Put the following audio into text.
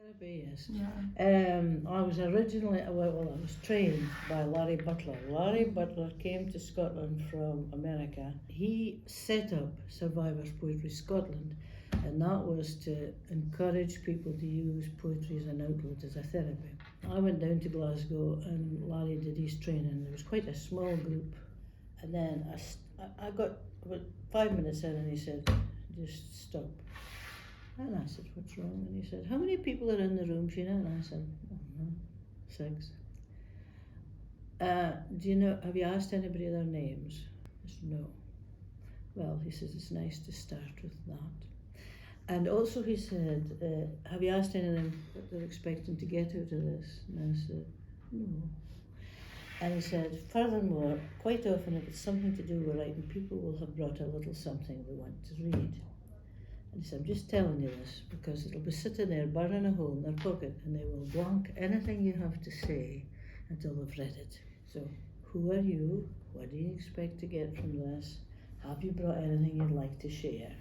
Therapy, yes. Yeah. I was originally, well, I was trained by Larry Butler. Larry Butler came to Scotland from America. He set up Survivors Poetry Scotland, and that was to encourage people to use poetry as an outlet, as a therapy. I went down to Glasgow and Larry did his training. There was quite a small group, and then I got about 5 minutes in and he said, just stop. And I said, what's wrong? And he said, how many people are in the room, Sheena? And I said, I don't know, 6. Do you know, have you asked anybody their names? I said, no. Well, he says, it's nice to start with that. And also he said, have you asked any of them what they're expecting to get out of this? And I said, no. And he said, furthermore, quite often if it's something to do with writing, people will have brought a little something they want to read. And he said, I'm just telling you this because it'll be sitting there burning a hole in their pocket and they will blank anything you have to say until they've read it. So, who are you? What do you expect to get from this? Have you brought anything you'd like to share?